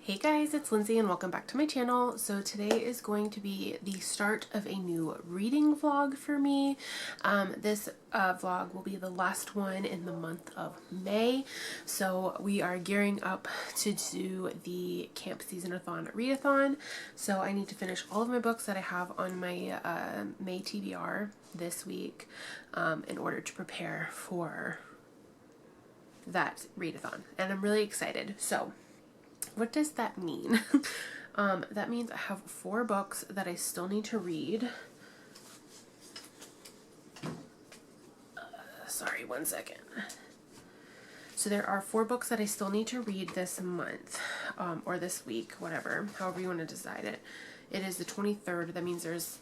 Hey guys, it's Lindsay and welcome back to my channel. So today is going to be the start of a new reading vlog for me. This vlog will be the last one in the month of May. So we are gearing up to do the Camp Season-a-thon readathon. So I need to finish all of my books that I have on my May TBR this week in order to prepare for that readathon. And I'm really excited. So what does that mean? That means I have 4 books that I still need to read. Sorry, one second. So there are 4 books that I still need to read this month, or this week, whatever, however you want to decide it. It is the 23rd. That means there's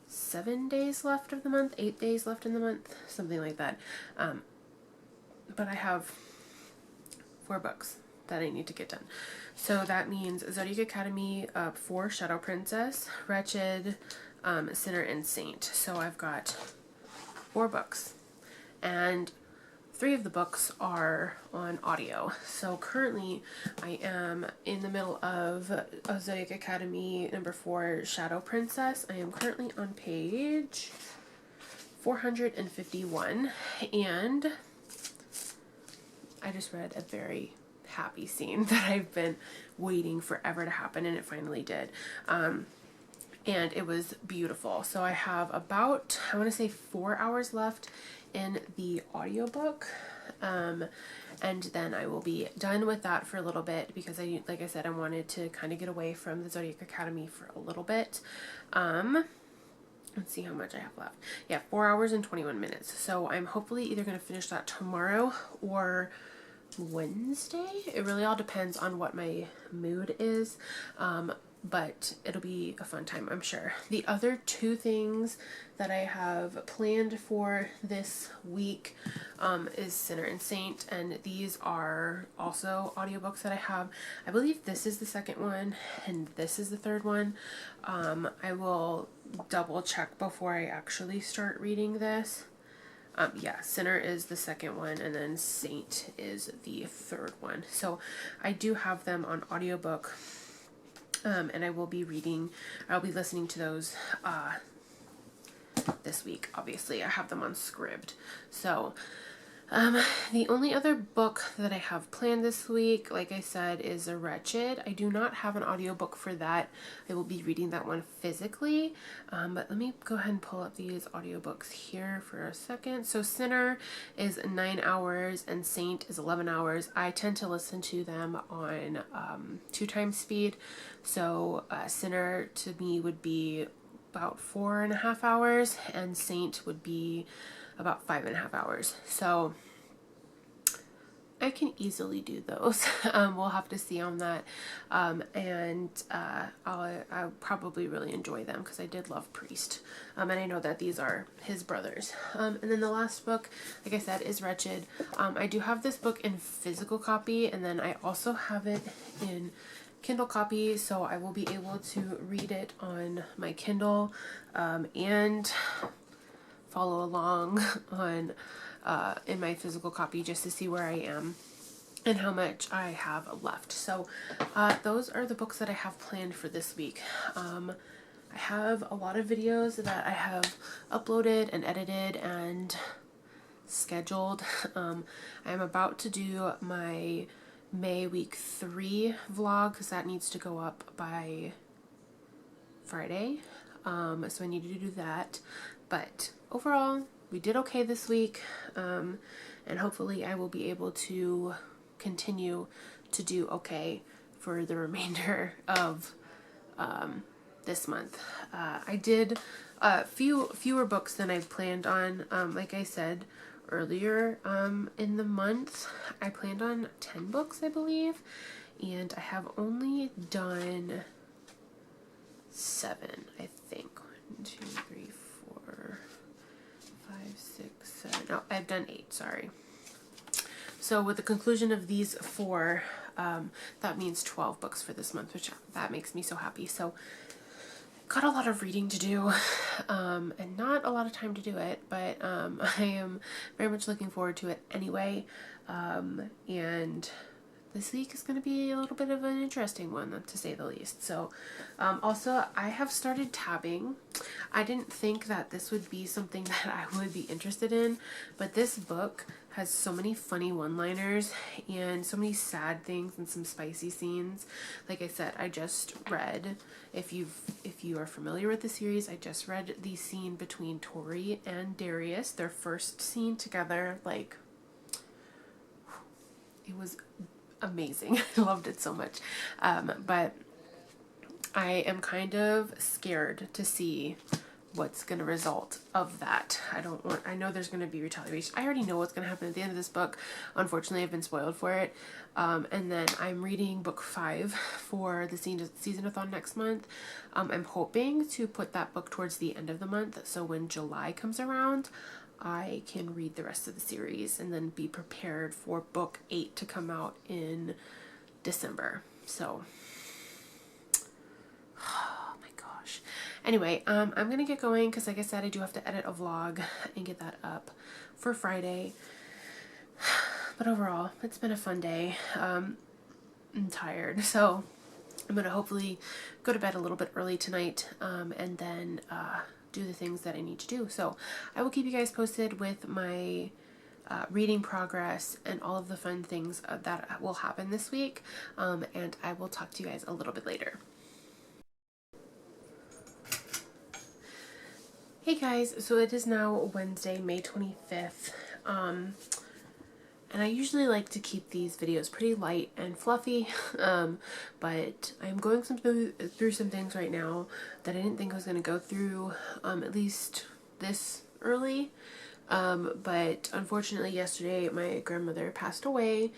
7 days left of the month, 8 days left in the month, something like that. But I have 4 books that I need to get done. So that means Zodiac Academy 4, Shadow Princess, Wretched, Sinner, and Saint. So I've got 4 books, and 3 of the books are on audio. So currently I am in the middle of Zodiac Academy number 4, Shadow Princess. I am currently on page 451, and I just read a very happy scene that I've been waiting forever to happen, and it finally did. And it was beautiful. So I have about, I want to say 4 hours left in the audiobook. And then I will be done with that for a little bit because like I said, I wanted to kind of get away from the Zodiac Academy for a little bit. Let's see how much I have left. Yeah, 4 hours and 21 minutes. So I'm hopefully either going to finish that tomorrow or Wednesday. It really all depends on what my mood is, but it'll be a fun time, I'm sure. The other 2 things that I have planned for this week is Sinner and Saint, and these are also audiobooks that I have. I believe this is the second one and this is the third one. I will double check before I actually start reading this. Yeah, Sinner is the second one, and then Saint is the third one. So I do have them on audiobook, and I'll be listening to those this week. Obviously, I have them on Scribd. So the only other book that I have planned this week, like I said, is A Wretched. I do not have an audiobook for that. I will be reading that one physically, but let me go ahead and pull up these audiobooks here for a second. So Sinner is 9 hours and Saint is 11 hours. I tend to listen to them on 2 times speed. So Sinner to me would be about 4.5 hours, and Saint would be about 5.5 hours. So I can easily do those. We'll have to see on that. I'll probably really enjoy them because I did love Priest. And I know that these are his brothers. And then the last book, like I said, is Wretched. I do have this book in physical copy, and then I also have it in Kindle copy, so I will be able to read it on my Kindle and follow along on in my physical copy just to see where I am and how much I have left. So those are the books that I have planned for this week. I have a lot of videos that I have uploaded and edited and scheduled. I'm about to do my May week 3 vlog because that needs to go up by Friday. So I need to do that. But overall, we did okay this week, and hopefully I will be able to continue to do okay for the remainder of this month. I did fewer books than I planned on. Like I said earlier in the month, I planned on 10 books, I believe, and I have only done 7, I think. 1, 2, 3, 4, 5, 6, 7. No, I've done 8, sorry. So with the conclusion of these 4, that means 12 books for this month, which that makes me so happy. So got a lot of reading to do, and not a lot of time to do it, but I am very much looking forward to it anyway, and this week is going to be a little bit of an interesting one, to say the least. So, also, I have started tabbing. I didn't think that this would be something that I would be interested in, but this book has so many funny one-liners and so many sad things and some spicy scenes. Like I said, I just read, if you are familiar with the series, I just read the scene between Tori and Darius, their first scene together. Like, it was amazing. I loved it so much. But I am kind of scared to see what's going to result of that. I know there's going to be retaliation. I already know what's going to happen at the end of this book. Unfortunately, I've been spoiled for it. And then I'm reading book 5 for the season-a-thon next month. I'm hoping to put that book towards the end of the month, so when July comes around, I can read the rest of the series and then be prepared for book 8 to come out in December. So, oh my gosh. Anyway, I'm going to get going because, like I said, I do have to edit a vlog and get that up for Friday. But overall, it's been a fun day. I'm tired, so I'm going to hopefully go to bed a little bit early tonight, and then do the things that I need to do. So I will keep you guys posted with my reading progress and all of the fun things that will happen this week, and I will talk to you guys a little bit later. Hey guys, so it is now Wednesday, May 25th, and I usually like to keep these videos pretty light and fluffy, but I'm going through some things right now that I didn't think I was going to go through, at least this early, but unfortunately yesterday my grandmother passed away.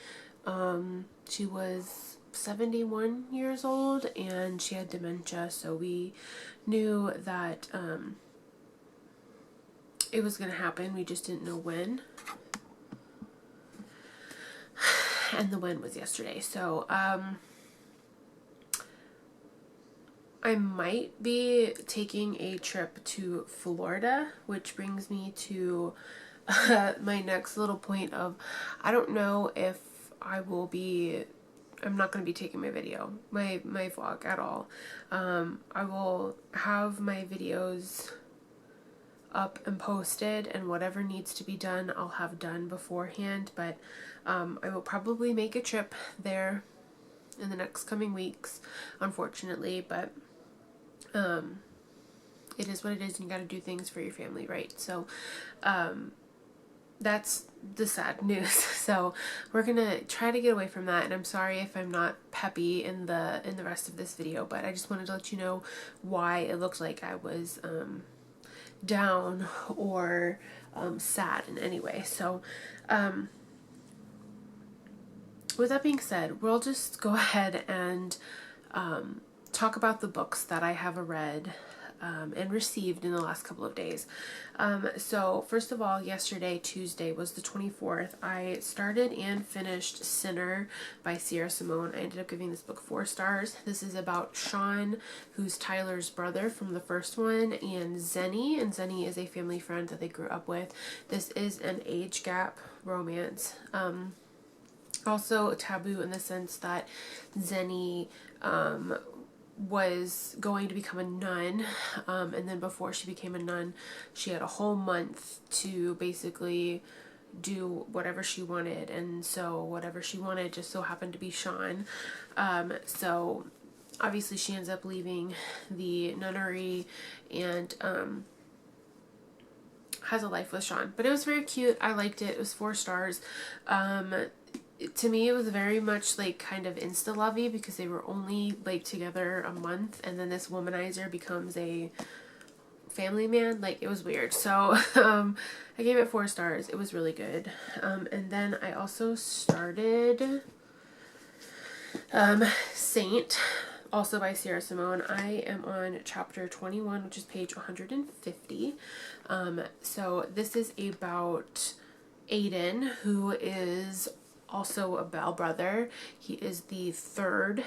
She was 71 years old and she had dementia, so we knew that it was going to happen. We just didn't know when. And the when was yesterday. So, I might be taking a trip to Florida, which brings me to my next little point of, I don't know if I'm not going to be taking my vlog at all. I will have my videos up and posted, and whatever needs to be done I'll have done beforehand, but I will probably make a trip there in the next coming weeks, unfortunately, but it is what it is, and you got to do things for your family, right? So that's the sad news. So we're gonna try to get away from that, and I'm sorry if I'm not peppy in the rest of this video, but I just wanted to let you know why it looked like I was down or sad in any way. So with that being said, we'll just go ahead and talk about the books that I have read and received in the last couple of days. So first of all, yesterday, Tuesday, was the 24th. I started and finished Sinner by Sierra Simone. I ended up giving this book 4 stars. This is about Sean, who's Tyler's brother from the first one, and Zenny. And Zenny is a family friend that they grew up with. This is an age gap romance. Also taboo in the sense that Zenny was going to become a nun, and then before she became a nun, she had a whole month to basically do whatever she wanted, and so whatever she wanted just so happened to be Sean. So obviously she ends up leaving the nunnery and has a life with Sean. But it was very cute. I liked it. It was 4 stars. To me, it was very much like kind of insta-lovey because they were only like together a month, and then this womanizer becomes a family man. Like, it was weird. So I gave it 4 stars. It was really good. And then I also started Saint, also by Sierra Simone. I am on chapter 21, which is page 150. So this is about Aiden, who is also a Bell brother. He is the 3rd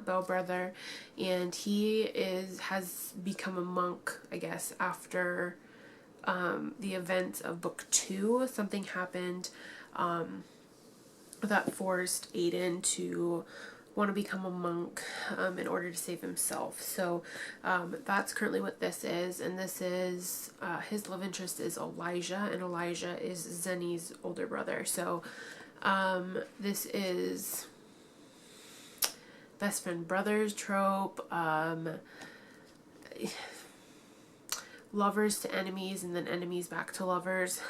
Bell brother, and he has become a monk, I guess, after the events of book 2. Something happened that forced Aiden to want to become a monk in order to save himself. So that's currently what this is. And this is, his love interest is Elijah, and Elijah is Zenny's older brother. So this is best friend brothers trope, lovers to enemies and then enemies back to lovers.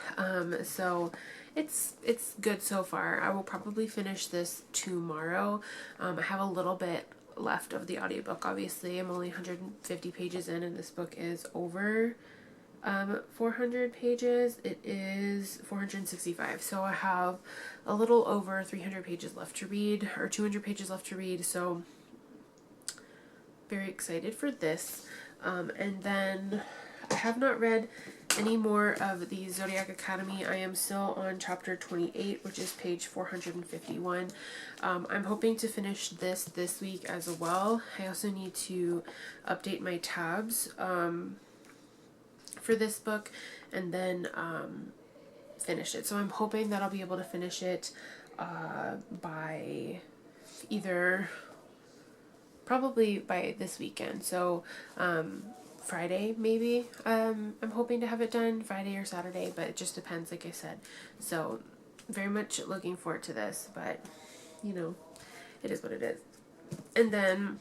So it's good so far. I will probably finish this tomorrow. I have a little bit left of the audiobook. Obviously, I'm only 150 pages in, and this book is over 400 pages. It is 465. So I have a little over 300 pages left to read, or 200 pages left to read. So very excited for this. And then I have not read any more of the Zodiac Academy. I am still on chapter 28, which is page 451. I'm hoping to finish this week as well. I also need to update my tabs for this book and then finish it. So I'm hoping that I'll be able to finish it by either probably by this weekend. So Friday maybe. I'm hoping to have it done Friday or Saturday, but it just depends, like I said. So very much looking forward to this, but you know, it is what it is. And then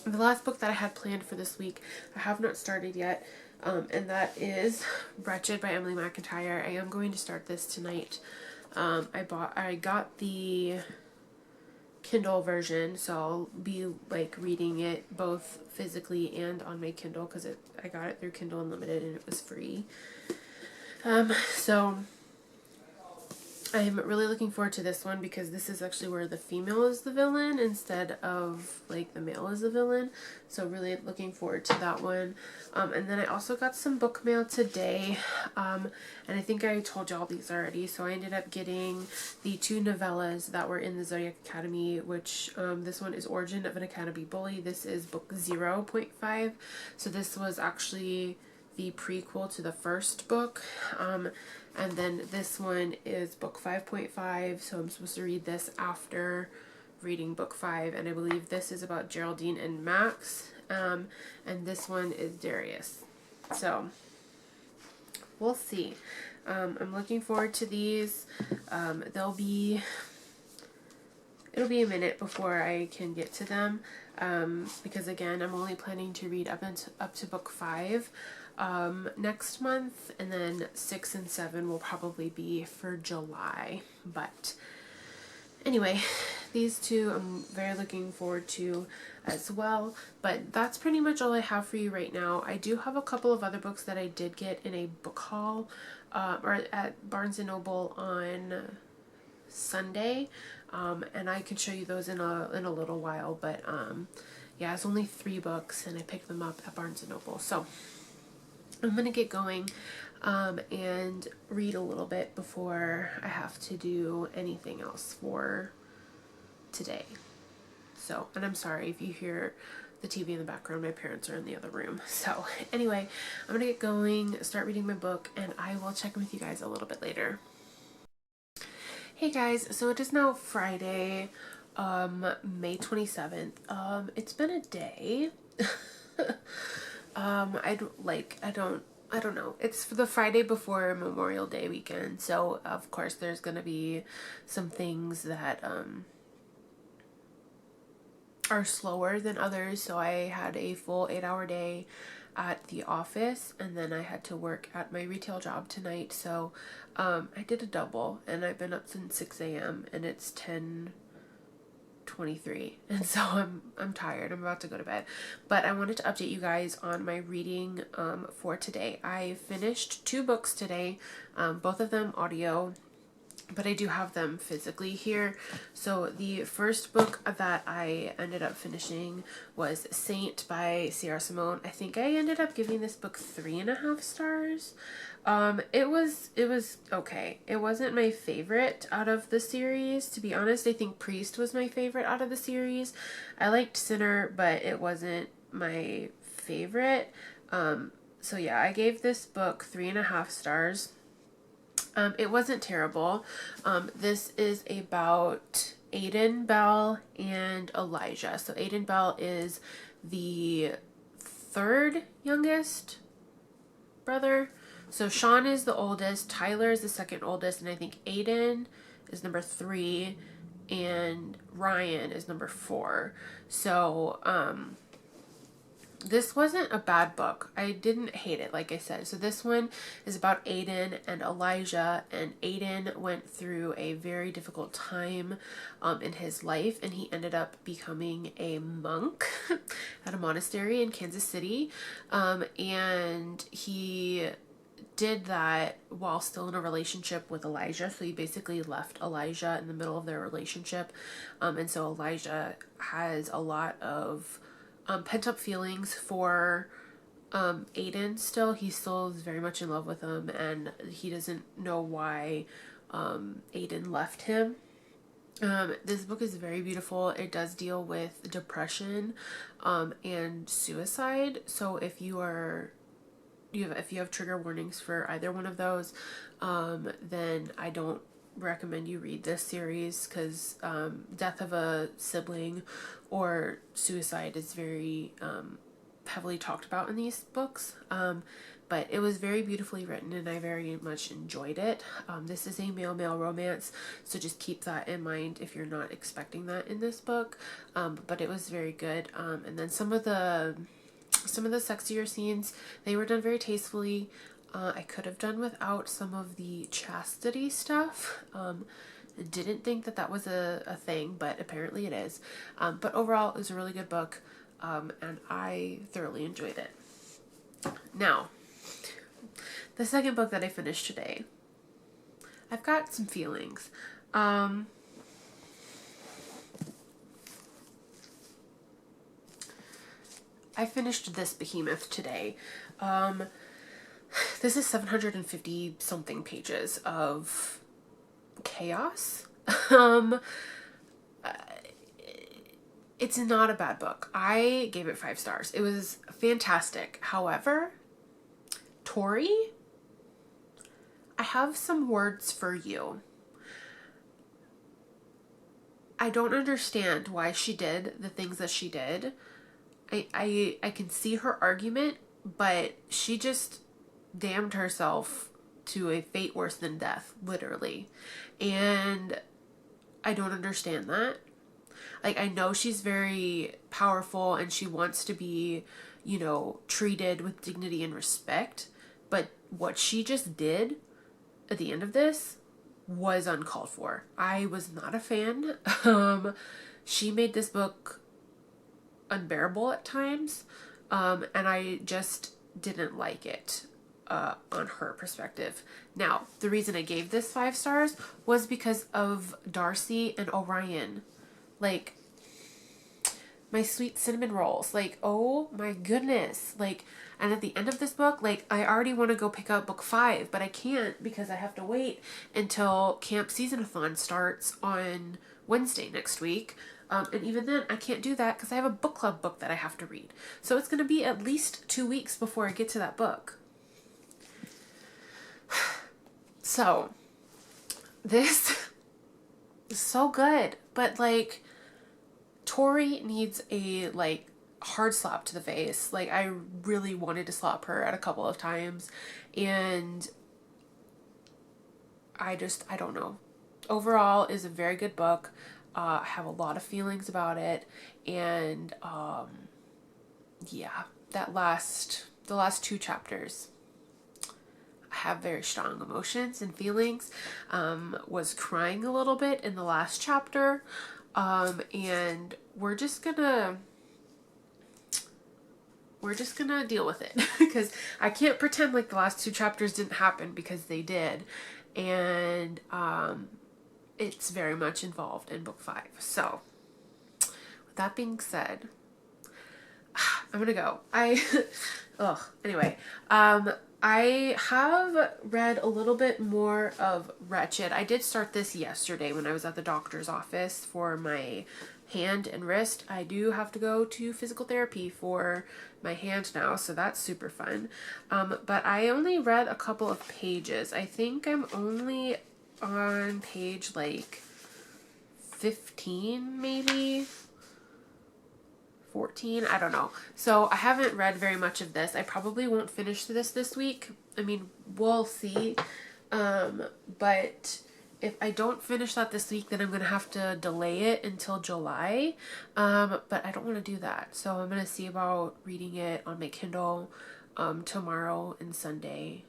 the last book that I had planned for this week, I have not started yet, and that is Wretched by Emily McIntyre. I am going to start this tonight. I got the Kindle version, so I'll be like reading it both physically and on my Kindle because I got it through Kindle Unlimited and it was free. So I'm really looking forward to this one because this is actually where the female is the villain instead of like the male is the villain. So really looking forward to that one. And then I also got some book mail today. And I think I told y'all these already. So I ended up getting the 2 novellas that were in the Zodiac Academy, which this one is Origin of an Academy Bully. This is book 0.5. So this was actually the prequel to the first book. And then this one is book 5.5, so I'm supposed to read this after reading book 5, and I believe this is about Geraldine and Max, and this one is Darius. So we'll see. I'm looking forward to these. It'll be a minute before I can get to them, because again, I'm only planning to read up to book 5 next month, and then 6 and 7 will probably be for July. But anyway, these 2 I'm very looking forward to as well. But that's pretty much all I have for you right now. I do have a couple of other books that I did get in a book haul or at Barnes & Noble on Sunday, and I can show you those in a little while. But yeah, it's only 3 books and I picked them up at Barnes & Noble. So I'm going to get going and read a little bit before I have to do anything else for today. So, and I'm sorry if you hear the TV in the background, my parents are in the other room. So anyway, I'm going to get going, start reading my book, and I will check in with you guys a little bit later. Hey guys, so it is now Friday, May 27th. It's been a day. I don't know. It's the Friday before Memorial Day weekend, so of course there's gonna be some things that are slower than others. So I had a full 8-hour day at the office, and then I had to work at my retail job tonight. So I did a double, and I've been up since 6 a.m. and it's 10:23, and so I'm tired. I'm about to go to bed, but I wanted to update you guys on my reading for today. I finished 2 books today, both of them audio, but I do have them physically here. So the first book that I ended up finishing was Saint by Sierra Simone. I think I ended up giving this book 3.5 stars. It was okay. It wasn't my favorite out of the series, to be honest. I think Priest was my favorite out of the series. I liked Sinner, but it wasn't my favorite. So yeah, I gave this book 3.5 stars. It wasn't terrible. This is about Aiden Bell and Elijah. So Aiden Bell is the third youngest brother. So Sean is the oldest, Tyler is the second oldest, and I think Aiden is number 3, and Ryan is number 4. So, this wasn't a bad book. I didn't hate it, like I said. So this one is about Aiden and Elijah, and Aiden went through a very difficult time in his life, and he ended up becoming a monk at a monastery in Kansas City, and he did that while still in a relationship with Elijah. So he basically left Elijah in the middle of their relationship, and so Elijah has a lot of pent-up feelings for Aiden still. He still is very much in love with him, and he doesn't know why Aiden left him. This book is very beautiful. It does deal with depression and suicide. So if you have trigger warnings for either one of those, then I don't recommend you read this series, because death of a sibling or suicide is very heavily talked about in these books. But it was very beautifully written, and I very much enjoyed it. This is a male-male romance, so just keep that in mind if you're not expecting that in this book. But it was very good. And then some of the sexier scenes, they were done very tastefully. I could have done without some of the chastity stuff. Didn't think that was a thing, but apparently it is. But overall, it was a really good book, and I thoroughly enjoyed it. Now, the second book that I finished today, I've got some feelings. I finished this behemoth today. This is 750 something pages of chaos. It's not a bad book. I gave it 5 stars. It was fantastic. However, Tori, I have some words for you. I don't understand why she did the things that she did. I can see her argument, but she just damned herself to a fate worse than death, literally. And I don't understand that. Like, I know she's very powerful and she wants to be, treated with dignity and respect, but what she just did at the end of this was uncalled for. I was not a fan. She made this book unbearable at times, and I just didn't like it on her perspective. Now, the reason I gave this 5 stars was because of Darcy and Orion. Like, my sweet cinnamon rolls. Like, oh my goodness. Like, and at the end of this book, like, I already want to go pick up book 5, but I can't because I have to wait until Camp Seasonathon starts on Wednesday next week. And even then, I can't do that because I have a book club book that I have to read. So it's going to be at least 2 weeks before I get to that book. So, this is so good. But, like, Tori needs a, like, hard slap to the face. Like, I really wanted to slap her at a couple of times. And I don't know. Overall, is a very good book. I have a lot of feelings about it, and yeah, the last 2 chapters, I have very strong emotions and feelings. Was crying a little bit in the last chapter, and we're just gonna deal with it because I can't pretend like the last 2 chapters didn't happen, because they did, and it's very much involved in book 5. So, with that being said, I'm gonna go. Anyway, I have read a little bit more of Wretched. I did start this yesterday when I was at the doctor's office for my hand and wrist. I do have to go to physical therapy for my hand now, so that's super fun. But I only read a couple of pages. I think I'm only on page like 15 maybe. 14, I don't know. So I haven't read very much of this. I probably won't finish this week. I mean, we'll see. But if I don't finish that this week, then I'm going to have to delay it until July. But I don't want to do that. So I'm going to see about reading it on my Kindle tomorrow and Sunday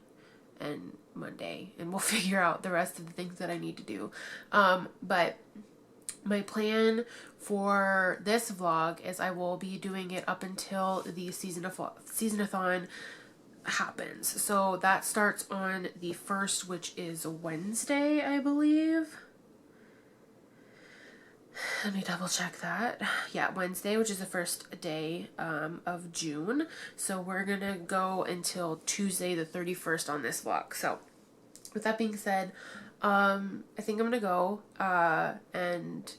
and Monday. And we'll figure out the rest of the things that I need to do. But my plan for this vlog is I will be doing it up until the seasonathon happens. So that starts on the 1st, which is Wednesday, I believe. Let me double check that. Yeah, Wednesday, which is the first day of June. So we're gonna go until Tuesday the 31st on this vlog. So with that being said, I think I'm gonna go and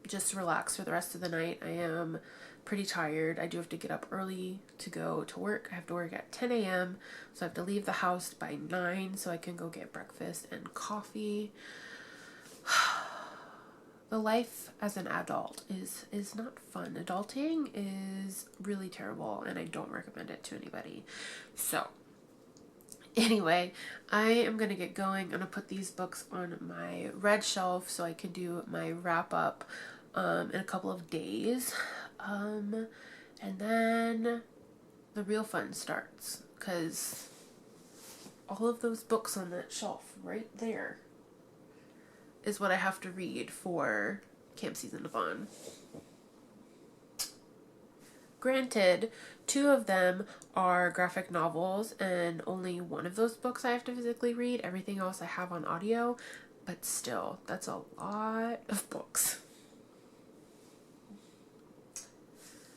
just relax for the rest of the night. I am pretty tired. I do have to get up early to go to work. I have to work at 10 a.m. so I have to leave the house by 9 so I can go get breakfast and coffee. The life as an adult is not fun. Adulting is really terrible and I don't recommend it to anybody. So anyway, I am going to get going. I'm going to put these books on my red shelf so I can do my wrap up in a couple of days. And then the real fun starts, because all of those books on that shelf right there is what I have to read for Camp Seasonathon. Granted, 2 of them are graphic novels and only one of those books I have to physically read. Everything else I have on audio, but still, that's a lot of books.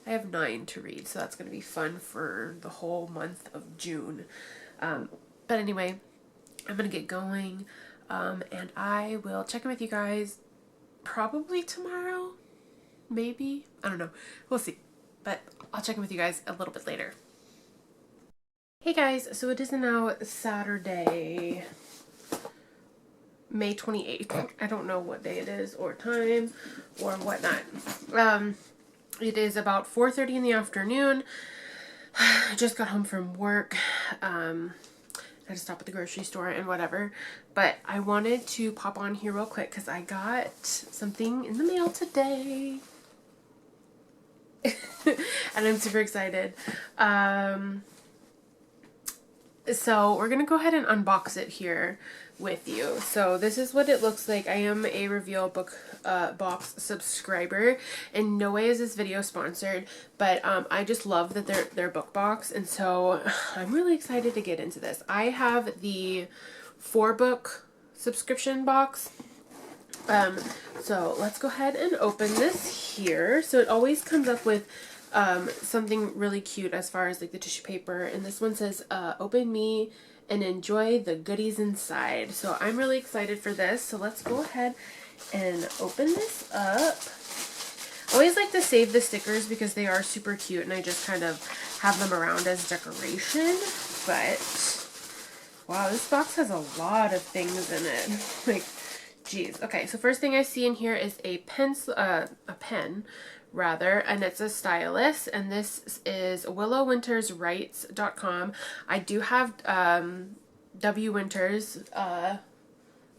I have 9 to read, so that's going to be fun for the whole month of June. But anyway, I'm going to get going, and I will check in with you guys probably tomorrow, maybe. I don't know. We'll see. But I'll check in with you guys a little bit later. Hey guys, so it is now Saturday, May 28th. I don't know what day it is or time or whatnot. It is about 4:30 in the afternoon. I just got home from work. I had to stop at the grocery store and whatever. But I wanted to pop on here real quick because I got something in the mail today. And I'm super excited. So we're going to go ahead and unbox it here with you. So this is what it looks like. I am a Reveal book box subscriber. In no way is this video sponsored, but I just love that they're book box, and so I'm really excited to get into this. I have the 4-book subscription box. So let's go ahead and open this here. So it always comes up with something really cute as far as like the tissue paper, and this one says open me and enjoy the goodies inside. So I'm really excited for this. So let's go ahead and open this up. I always like to save the stickers because they are super cute and I just kind of have them around as decoration. But wow, this box has a lot of things in it. Like, geez. Okay, so first thing I see in here is a pencil, a pen rather, and it's a stylus, and this is willowwinterswrites.com. I do have W. Winters, a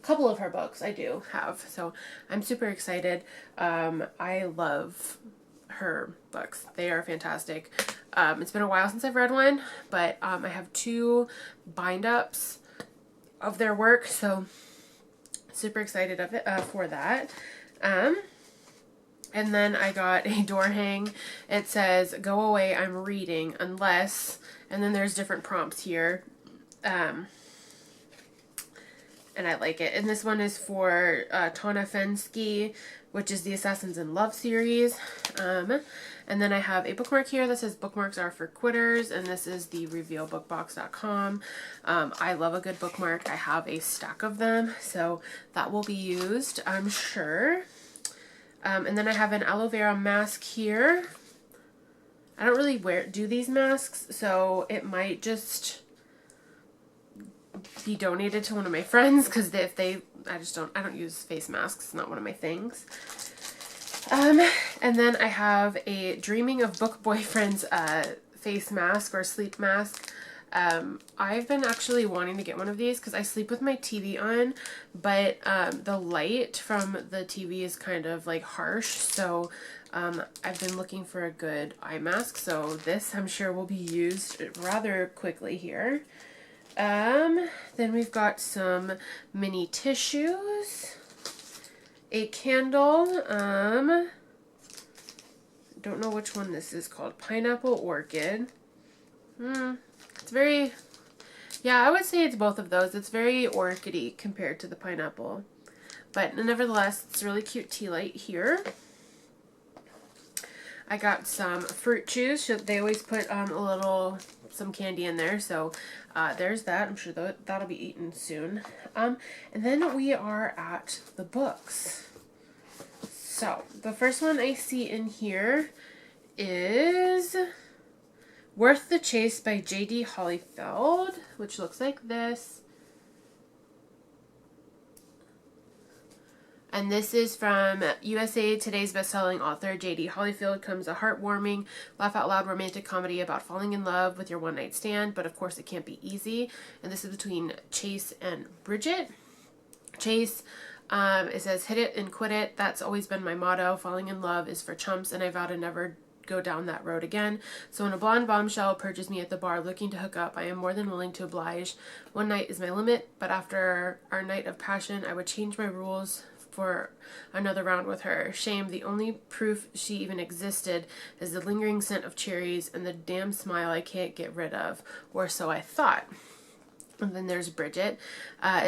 couple of her books I do have, so I'm super excited. I love her books. They are fantastic. It's been a while since I've read one, but I have 2 bind-ups of their work, so super excited of it for that. And then I got a door hang. It says, go away, I'm reading, unless, and then there's different prompts here. And I like it. And this one is for Tana Fensky, which is the Assassins in Love series. And then I have a bookmark here that says bookmarks are for quitters, and this is the revealbookbox.com. I love a good bookmark. I have a stack of them, so that will be used, I'm sure. And then I have an aloe vera mask here. I don't really do these masks, so it might just be donated to one of my friends, because I don't use face masks. It's not one of my things. And then I have a Dreaming of Book Boyfriends face mask or sleep mask. I've been actually wanting to get one of these because I sleep with my TV on, but the light from the TV is kind of like harsh, so I've been looking for a good eye mask, so this I'm sure will be used rather quickly here. Then we've got some mini tissues, a candle, don't know which one this is called, Pineapple Orchid. It's very, yeah, I would say it's both of those. It's very orchidy compared to the pineapple. But nevertheless, it's a really cute tea light here. I got some fruit juice. They always put some candy in there. So there's that. I'm sure that'll be eaten soon. And then we are at the books. So the first one I see in here is Worth the Chase by J.D. Hollyfield, which looks like this. And this is from USA Today's bestselling author J.D. Hollyfield. Comes a heartwarming, laugh-out-loud romantic comedy about falling in love with your one-night stand, but of course it can't be easy. And this is between Chase and Bridget. Chase, it says, hit it and quit it. That's always been my motto. Falling in love is for chumps, and I vow to never go down that road again. So when a blonde bombshell approaches me at the bar looking to hook up, I am more than willing to oblige. One night is my limit, but after our night of passion, I would change my rules for another round with her. Shame, the only proof she even existed is the lingering scent of cherries and the damn smile I can't get rid of, or so I thought. And then there's Bridget.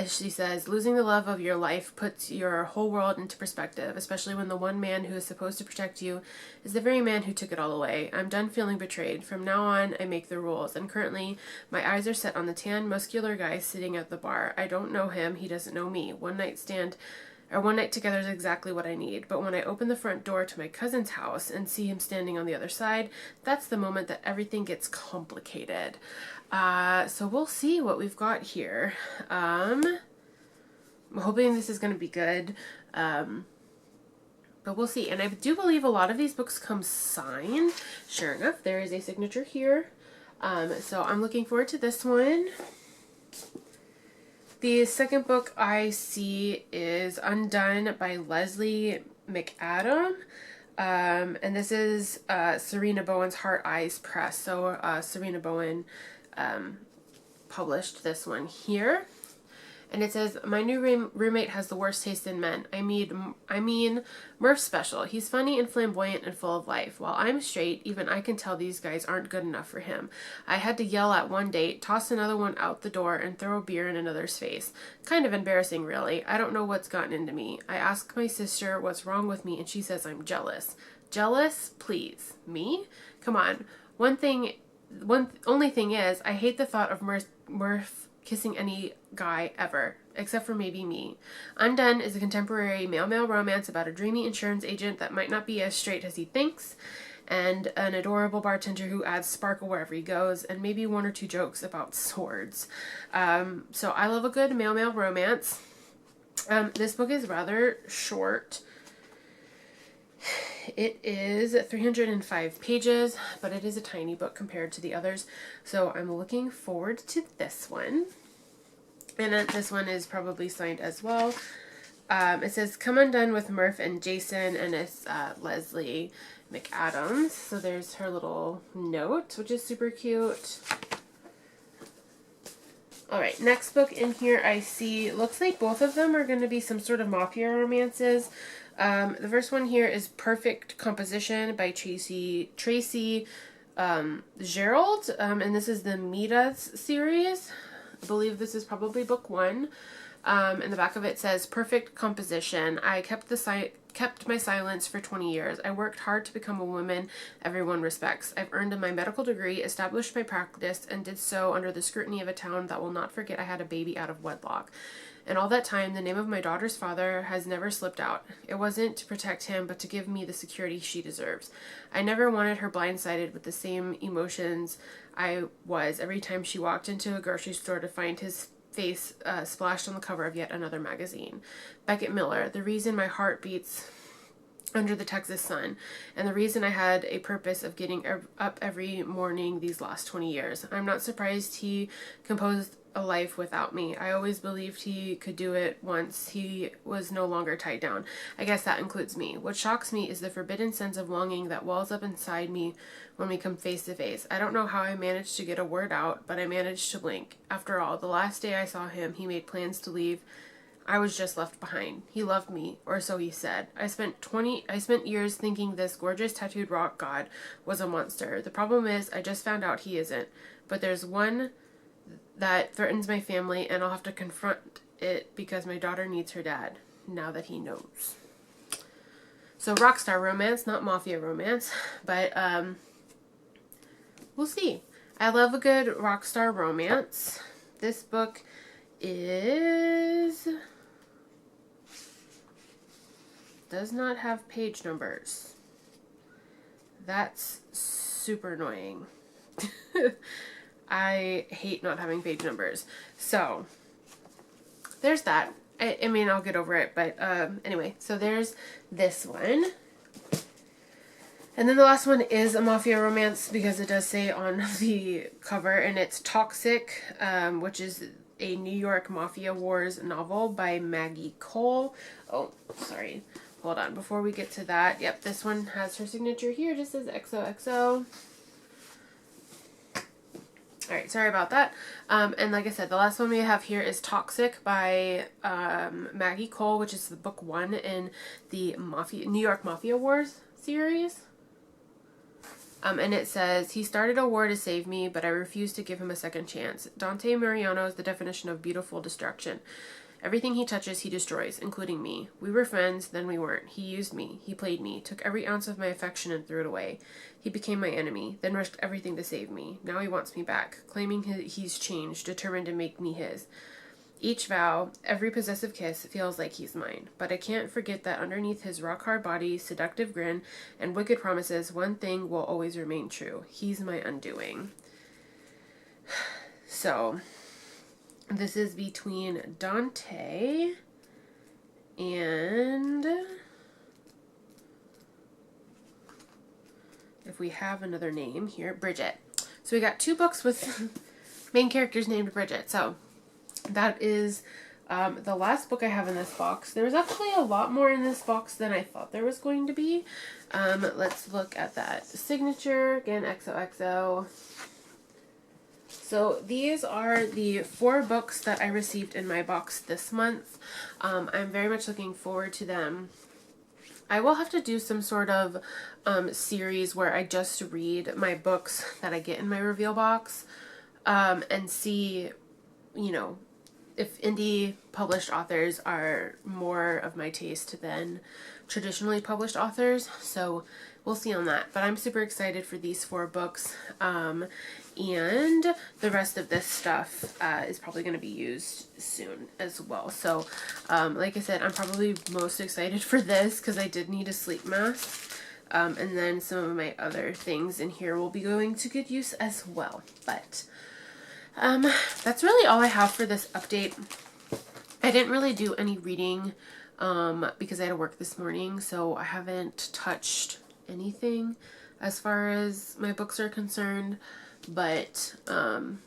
She says, losing the love of your life puts your whole world into perspective, especially when the one man who is supposed to protect you is the very man who took it all away. I'm done feeling betrayed. From now on, I make the rules. And currently, my eyes are set on the tan, muscular guy sitting at the bar. I don't know him. He doesn't know me. One night together is exactly what I need. But when I open the front door to my cousin's house and see him standing on the other side, that's the moment that everything gets complicated. So we'll see what we've got here. I'm hoping this is going to be good. But we'll see. And I do believe a lot of these books come signed. Sure enough, there is a signature here. So I'm looking forward to this one. The second book I see is Undone by Leslie McAdam. And this is Serena Bowen's Heart Eyes Press. So Serena Bowen published this one here. And it says, my new roommate has the worst taste in men. I mean, Murph's special. He's funny and flamboyant and full of life. While I'm straight, even I can tell these guys aren't good enough for him. I had to yell at one date, toss another one out the door, and throw a beer in another's face. Kind of embarrassing, really. I don't know what's gotten into me. I ask my sister what's wrong with me, and she says I'm jealous. Jealous? Please. Me? Come on. Only thing is, I hate the thought of Murph kissing any guy ever, except for maybe me. Undone is a contemporary male-male romance about a dreamy insurance agent that might not be as straight as he thinks, and an adorable bartender who adds sparkle wherever he goes, and maybe one or two jokes about swords. So I love a good male-male romance. This book is rather short. It is 305 pages, but it is a tiny book compared to the others, so I'm looking forward to this one. And this one is probably signed as well. It says, Come Undone with Murph and Jason, and it's Leslie McAdams. So there's her little note, which is super cute. Alright, next book in here I see, looks like both of them are going to be some sort of mafia romances. The first one here is Perfect Composition by Tracy Gerald, and this is the Midas series. I believe this is probably book 1. In the back of it says, Perfect Composition. I kept my silence for 20 years. I worked hard to become a woman everyone respects. I've earned my medical degree, established my practice, and did so under the scrutiny of a town that will not forget I had a baby out of wedlock. And all that time, the name of my daughter's father has never slipped out. It wasn't to protect him, but to give me the security she deserves. I never wanted her blindsided with the same emotions I was every time she walked into a grocery store to find his face splashed on the cover of yet another magazine. Beckett Miller, the reason my heart beats under the Texas sun, and the reason I had a purpose of getting up every morning these last 20 years. I'm not surprised he composed a life without me. I always believed he could do it once he was no longer tied down. I guess that includes me. What shocks me is the forbidden sense of longing that wells up inside me when we come face to face. I don't know how I managed to get a word out, but I managed to blink. After all, the last day I saw him, he made plans to leave. I was just left behind. He loved me, or so he said. I spent years thinking this gorgeous tattooed rock god was a monster. The problem is I just found out he isn't. But there's one that threatens my family, and I'll have to confront it because my daughter needs her dad now that he knows. So rockstar romance, not mafia romance, but we'll see. I love a good rockstar romance. This book does not have page numbers. That's super annoying. I hate not having page numbers. So there's that. I mean, I'll get over it, but anyway, so there's this one. And then the last one is a mafia romance because it does say on the cover, and it's Toxic, which is a New York Mafia Wars novel by Maggie Cole. Oh, sorry. Hold on. Before we get to that, yep, this one has her signature here. It just says XOXO. Alright, sorry about that. And like I said, the last one we have here is Toxic by Maggie Cole, which is the book 1 in the New York Mafia Wars series. And it says, he started a war to save me, but I refused to give him a second chance. Dante Mariano is the definition of beautiful destruction. Everything he touches, he destroys, including me. We were friends, then we weren't. He used me. He played me, took every ounce of my affection and threw it away. He became my enemy, then risked everything to save me. Now he wants me back, claiming he's changed, determined to make me his. Each vow, every possessive kiss, feels like he's mine. But I can't forget that underneath his rock-hard body, seductive grin, and wicked promises, one thing will always remain true. He's my undoing. So, this is between Dante and, if we have another name here, Bridget. So we got 2 books with main characters named Bridget. So that is the last book I have in this box. There's actually a lot more in this box than I thought there was going to be. Let's look at that signature. Again, XOXO. So these are the 4 books that I received in my box this month. I'm very much looking forward to them. I will have to do some sort of series where I just read my books that I get in my reveal box and see, you know, if indie published authors are more of my taste than traditionally published authors. So we'll see on that. But I'm super excited for these 4 books. And the rest of this stuff is probably going to be used soon as well. So, like I said, I'm probably most excited for this because I did need a sleep mask. And then some of my other things in here will be going to good use as well. But that's really all I have for this update. I didn't really do any reading because I had to work this morning, so I haven't touched anything as far as my books are concerned. But I'm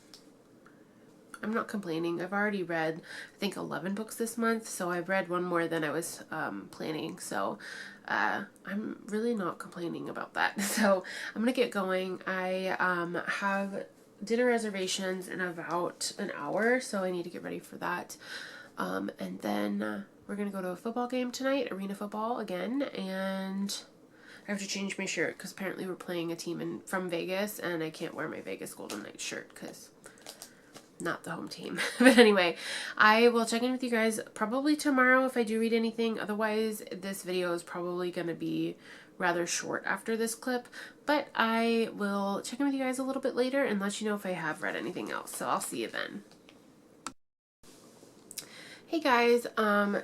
not complaining. I've already read, I think, 11 books this month, so I've read one more than I was planning. So I'm really not complaining about that. So I'm gonna get going. I have dinner reservations in about an hour, so I need to get ready for that. And then we're gonna go to a football game tonight, arena football again, and I have to change my shirt because apparently we're playing a team from Vegas, and I can't wear my Vegas Golden Knights shirt because not the home team. But anyway, I will check in with you guys probably tomorrow if I do read anything. Otherwise, this video is probably going to be rather short after this clip, but I will check in with you guys a little bit later and let you know if I have read anything else. So I'll see you then. Hey guys,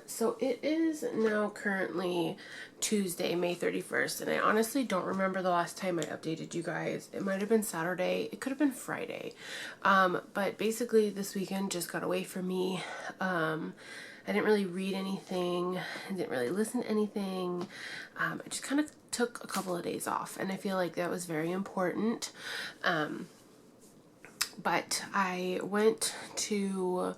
so it is now currently Tuesday, May 31st, and I honestly don't remember the last time I updated you guys. It might have been Saturday, it could have been Friday, but basically this weekend just got away from me. I didn't really read anything, I didn't really listen to anything. I just kind of took a couple of days off, and I feel like that was very important. But I went to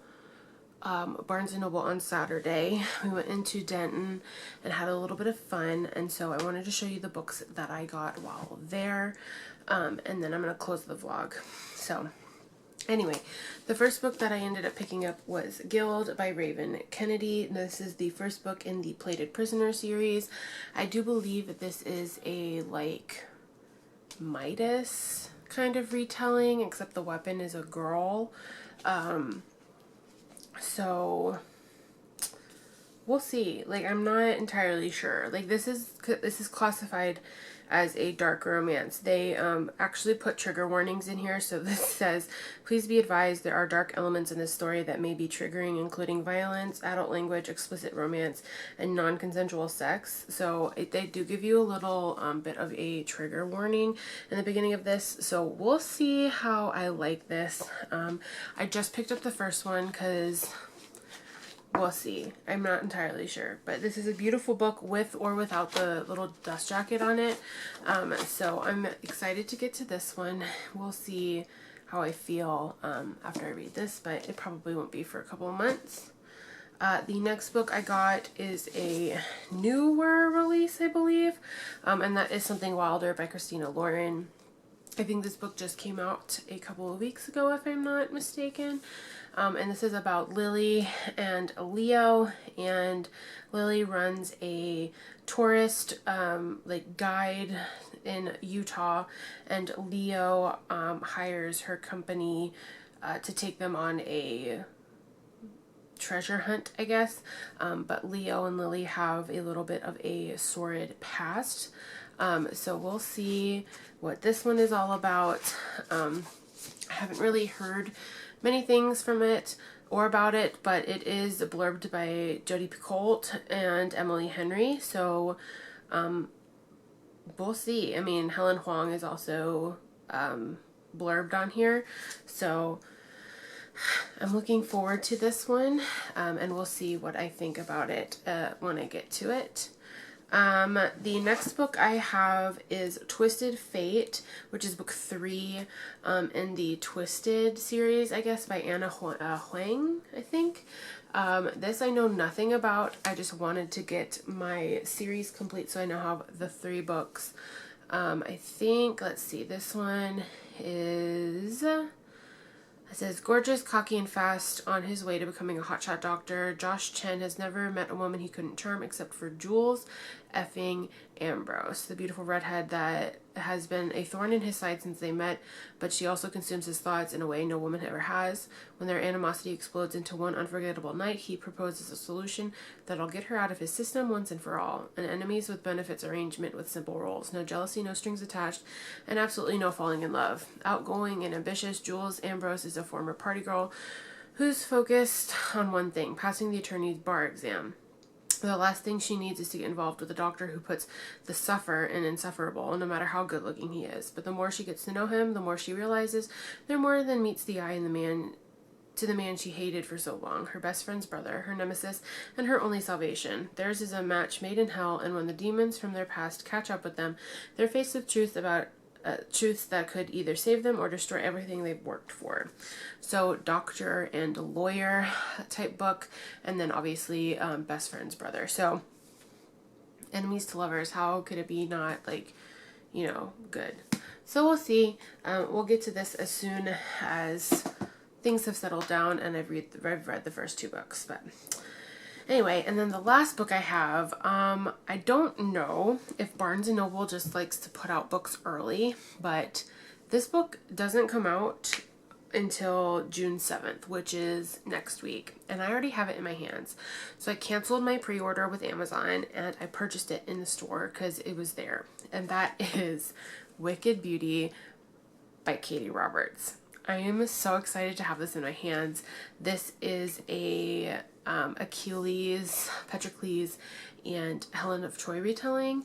Barnes & Noble on Saturday. We went into Denton and had a little bit of fun, and so I wanted to show you the books that I got while there, and then I'm going to close the vlog. So anyway, the first book that I ended up picking up was Guild by Raven Kennedy. This is the first book in the Plated Prisoner series. I do believe that this is a like Midas kind of retelling, except the weapon is a girl. So we'll see. Like, I'm not entirely sure. Like, this is classified as a dark romance. They actually put trigger warnings in here. So this says, please be advised there are dark elements in this story that may be triggering, including violence, adult language, explicit romance, and non-consensual sex. So they do give you a little bit of a trigger warning in the beginning of this. So we'll see how I like this. I just picked up the first one because we'll see. I'm not entirely sure. But this is a beautiful book with or without the little dust jacket on it. So I'm excited to get to this one. We'll see how I feel after I read this, but it probably won't be for a couple of months. The next book I got is a newer release, I believe, and that is Something Wilder by Christina Lauren. I think this book just came out a couple of weeks ago, if I'm not mistaken. And this is about Lily and Leo, and Lily runs a tourist like guide in Utah, and Leo hires her company to take them on a treasure hunt, I guess. But Leo and Lily have a little bit of a sordid past. So we'll see what this one is all about. I haven't really heard many things from it or about it, but it is blurbed by Jodi Picoult and Emily Henry, so we'll see. I mean, Helen Huang is also blurbed on here, so I'm looking forward to this one, and we'll see what I think about it when I get to it. The next book I have is Twisted Fate, which is book 3 in the Twisted series, I guess, by Anna Huang, I think. This I know nothing about. I just wanted to get my series complete so I now have the 3 books. I think, let's see, this one is... It says, gorgeous, cocky, and fast, on his way to becoming a hotshot doctor, Josh Chen has never met a woman he couldn't charm except for Jules effing Ambrose, the beautiful redhead that has been a thorn in his side since they met, but she also consumes his thoughts in a way no woman ever has. When their animosity explodes into one unforgettable night, he proposes a solution that'll get her out of his system once and for all. An enemies with benefits arrangement with simple roles. No jealousy, no strings attached, and absolutely no falling in love. Outgoing and ambitious, Jules Ambrose is a former party girl who's focused on one thing, passing the attorney's bar exam. The last thing she needs is to get involved with a doctor who puts the suffer in insufferable, no matter how good looking he is. But the more she gets to know him, the more she realizes there more than meets the eye in the man to the man she hated for so long, her best friend's brother, her nemesis, and her only salvation. Theirs is a match made in hell, and when the demons from their past catch up with them, they're faced with truths that could either save them or destroy everything they've worked for. So doctor and lawyer type book, and then obviously best friend's brother. So enemies to lovers, how could it be not, like, you know, good? So we'll see. We'll get to this as soon as things have settled down and I've read the first 2 books. But anyway, and then the last book I have, I don't know if Barnes & Noble just likes to put out books early, but this book doesn't come out until June 7th, which is next week, and I already have it in my hands. So I canceled my pre-order with Amazon and I purchased it in the store because it was there, and that is Wicked Beauty by Katee Roberts. I am so excited to have this in my hands. This is a Achilles, Patroclus, and Helen of Troy retelling.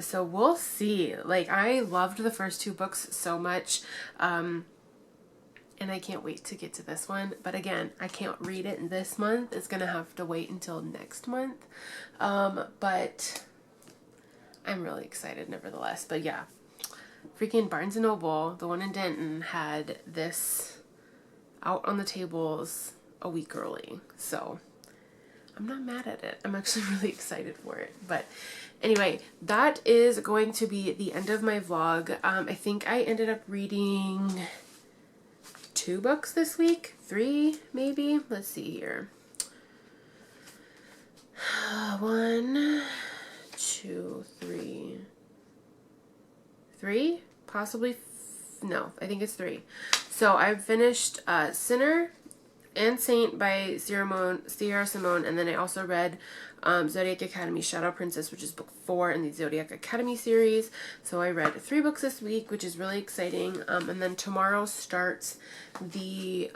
So we'll see. Like, I loved the first 2 books so much. And I can't wait to get to this one. But again, I can't read it this month. It's going to have to wait until next month. But I'm really excited nevertheless. But yeah, freaking Barnes & Noble, the one in Denton, had this out on the tables a week early. So I'm not mad at it. I'm actually really excited for it. But anyway, that is going to be the end of my vlog. I think I ended up reading 2 books this week, 3 maybe. Let's see here. 1, 2, 3. 3? Possibly. No, I think it's 3. So I've finished Sinner and Saint by Sierra Simone, and then I also read Zodiac Academy Shadow Princess, which is book 4 in the Zodiac Academy series. So I read 3 books this week, which is really exciting. And then tomorrow starts the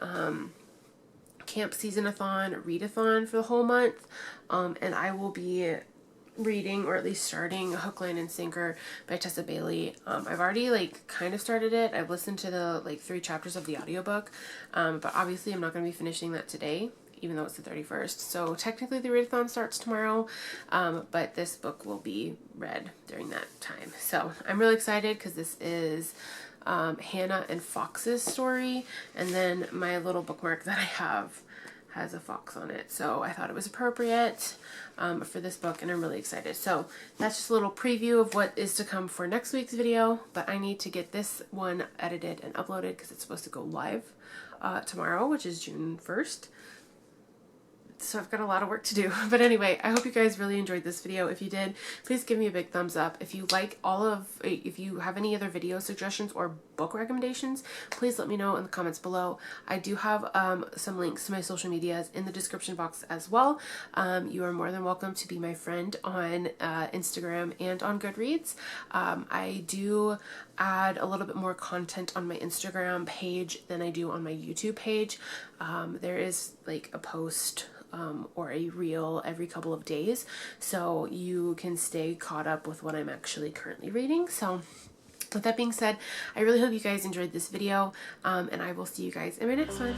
camp season-a-thon, readathon for the whole month. And I will be reading, or at least starting, Hook, Line, and Sinker by Tessa Bailey. I've already like kind of started it. I've listened to the like 3 chapters of the audiobook, but obviously I'm not going to be finishing that today, even though it's the 31st. So technically the readathon starts tomorrow, but this book will be read during that time. So I'm really excited because this is Hannah and Fox's story, and then my little bookmark that I have has a fox on it, so I thought it was appropriate for this book, and I'm really excited. So that's just a little preview of what is to come for next week's video, but I need to get this one edited and uploaded because it's supposed to go live tomorrow, which is June 1st. So I've got a lot of work to do. But anyway, I hope you guys really enjoyed this video. If you did, please give me a big thumbs up. If you like if you have any other video suggestions or book recommendations, please let me know in the comments below. I do have some links to my social medias in the description box as well. You are more than welcome to be my friend on Instagram and on Goodreads. I do add a little bit more content on my Instagram page than I do on my YouTube page. There is like a post or a reel every couple of days, so you can stay caught up with what I'm actually currently reading. So with that being said, I really hope you guys enjoyed this video, and I will see you guys in my next one.